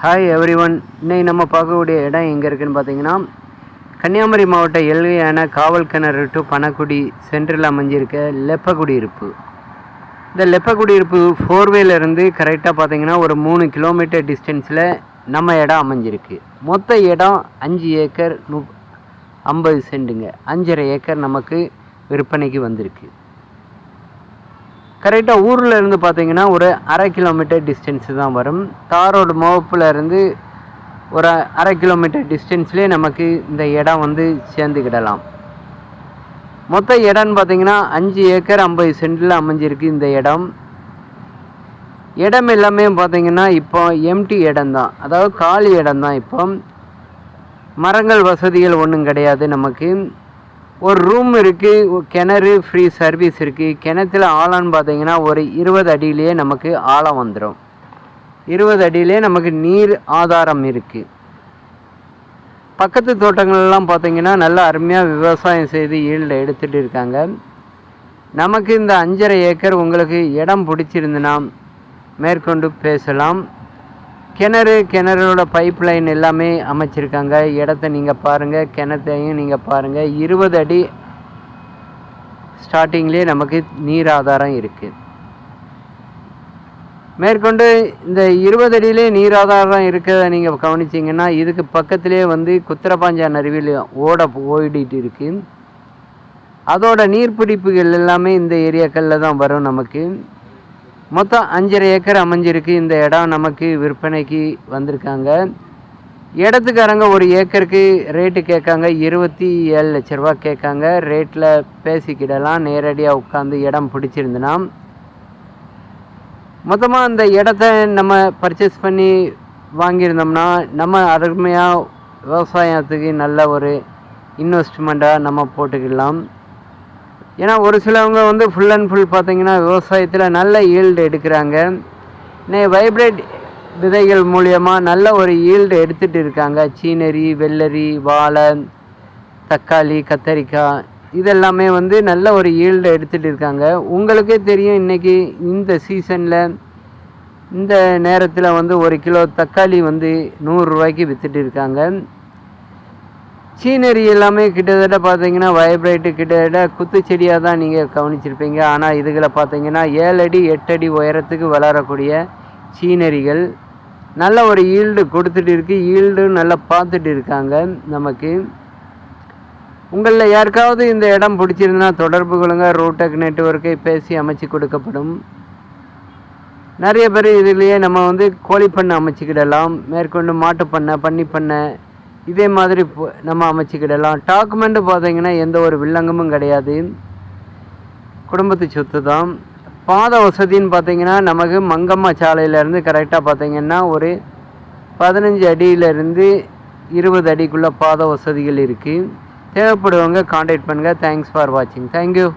Hi every one. இன்னைக்கு நம்ம பார்க்கக்கூடிய இடம் எங்கே இருக்குதுன்னு பார்த்தீங்கன்னா, கன்னியாகுமரி மாவட்ட எல்லையான காவல் கிணறு டு பனக்குடி சென்டரில் அமைஞ்சிருக்க லெப்பக்குடியிருப்பு. இந்த லெப்பக்குடியிருப்பு ஃபோர்வேலேருந்து கரெக்டாக பார்த்தீங்கன்னா ஒரு 3 கிலோமீட்டர் டிஸ்டன்ஸில் நம்ம இடம் அமைஞ்சிருக்கு. மொத்த இடம் 5 ஏக்கர் 50 சென்ட்டுங்க. 5.5 ஏக்கர் நமக்கு விற்பனைக்கு வந்திருக்கு. கரெக்டாக ஊரில் இருந்து பார்த்தீங்கன்னா ஒரு 1/2 கிலோமீட்டர் டிஸ்டன்ஸு தான் வரும். தாரோடு முகப்பில் இருந்து ஒரு 1/2 கிலோமீட்டர் டிஸ்டன்ஸ்லேயே நமக்கு இந்த இடம் வந்து சேர்ந்துக்கிடலாம். மொத்த இடம்னு பார்த்தீங்கன்னா 5 ஏக்கர் 50 சென்டில் அமைஞ்சிருக்கு இந்த இடம். இடம் எல்லாமே பார்த்தீங்கன்னா இப்போ எம்டி இடம் தான், அதாவது காலி இடம் தான். இப்போ மரங்கள் வசதிகள் ஒன்றும் கிடையாது. நமக்கு ஒரு ரூம் இருக்குது, கிணறு ஃப்ரீ சர்வீஸ் இருக்குது. கிணத்துல ஆழம்னு பார்த்தீங்கன்னா ஒரு 20 அடியிலேயே நமக்கு ஆழம் வந்துடும். 20 அடியிலே நமக்கு நீர் ஆதாரம் இருக்குது. பக்கத்து தோட்டங்கள்லாம் பார்த்தீங்கன்னா நல்லா அருமையாக விவசாயம் செய்து ஈல்டை எடுத்துகிட்டு இருக்காங்க. நமக்கு இந்த 5.5 ஏக்கர் உங்களுக்கு இடம் பிடிச்சிருந்துன்னா மேற்கொண்டு பேசலாம். கிணறோட பைப் லைன் எல்லாமே அமைச்சிருக்காங்க. இடத்த நீங்கள் பாருங்கள், கிணத்தையும் நீங்கள் பாருங்கள். 20 அடி ஸ்டார்டிங்லேயே நமக்கு நீர் ஆதாரம் இருக்குது. மேற்கொண்டு இந்த 20 அடியிலே நீர் ஆதாரம் இருக்கிறத நீங்கள் கவனிச்சிங்கன்னா, இதுக்கு பக்கத்திலே வந்து குத்திரப்பாஞ்சான் அருவியில் ஓடிட்டு இருக்குது. அதோட நீர்பிடிப்புகள் எல்லாமே இந்த ஏரியாக்களில் தான் வரும். நமக்கு மொத்தம் 5.5 ஏக்கர் அமைஞ்சிருக்கு இந்த இடம். நமக்கு விற்பனைக்கு வந்திருக்காங்க. இடத்துக்காரங்க ஒரு ஏக்கருக்கு ரேட்டு கேட்காங்க, 27 லட்ச ரூபா கேட்காங்க. ரேட்டில் பேசிக்கிடலாம். நேரடியாக உட்காந்து இடம் பிடிச்சிருந்துன்னா மொத்தமாக அந்த இடத்த நம்ம பர்ச்சேஸ் பண்ணி வாங்கியிருந்தோம்னா நம்ம அருமையாக விவசாயத்துக்கு நல்ல ஒரு இன்வெஸ்ட்மெண்ட்டாக நம்ம போட்டுக்கலாம். ஏன்னா ஒரு சிலவங்க வந்து ஃபுல் அண்ட் ஃபுல் பார்த்திங்கன்னா விவசாயத்தில் நல்ல ஈல்டு எடுக்கிறாங்க. வைப்ரேட் விதைகள் மூலியமாக நல்ல ஒரு ஈல்டு எடுத்துகிட்டு இருக்காங்க. சீனரி, வெள்ளரி, வாழை, தக்காளி, கத்தரிக்காய் இதெல்லாமே வந்து நல்ல ஒரு ஈல்டு எடுத்துகிட்டு இருக்காங்க. உங்களுக்கே தெரியும், இன்றைக்கி இந்த சீசனில் இந்த நேரத்தில் வந்து 1 கிலோ தக்காளி வந்து 100 ரூபாய்க்கு விற்றுட்டு இருக்காங்க. சீனரி எல்லாமே கிட்டத்தட்ட பார்த்தீங்கன்னா வைப்ரேட்டு கிட்டத்தட்ட குத்துச்செடியாக தான் நீங்கள் கவனிச்சிருப்பீங்க. ஆனால் இதுகளை பார்த்தீங்கன்னா 7 அடி 8 அடி உயரத்துக்கு வளரக்கூடிய சீனரிகள் நல்ல ஒரு ஈல்டு கொடுத்துட்டு இருக்குது. ஈல்டு நல்லா பார்த்துட்டு இருக்காங்க. நமக்கு உங்களில் யாருக்காவது இந்த இடம் பிடிச்சிருந்தா தொடர்பு கொள்ளுங்க. ரூடெக் நெட்வொர்க்கை பேசி அமைச்சு கொடுக்கப்படும். நிறைய பேர் இதுலேயே நம்ம வந்து கோழி பண்ணை அமைச்சிக்கிடலாம். மேற்கொண்டு மாட்டு பண்ணை, பன்னி பண்ணை இதே மாதிரி நம்ம அமைச்சிக்கிடலாம். டாக்குமெண்ட்டு பார்த்தீங்கன்னா எந்த ஒரு வில்லங்கமும் கிடையாது. குடும்பத்து சொத்து தான். பாத வசதின்னு பார்த்தீங்கன்னா நமக்கு மங்கம்மா சாலையிலேருந்து கரெக்டாக பார்த்தீங்கன்னா ஒரு 15 அடியிலேருந்து 20 அடிக்குள்ளே பாத வசதிகள் இருக்குது. தேவைப்படுவங்க கான்டாக்ட் பண்ணுங்கள். தேங்க்ஸ் ஃபார் வாட்சிங். தேங்க்யூ.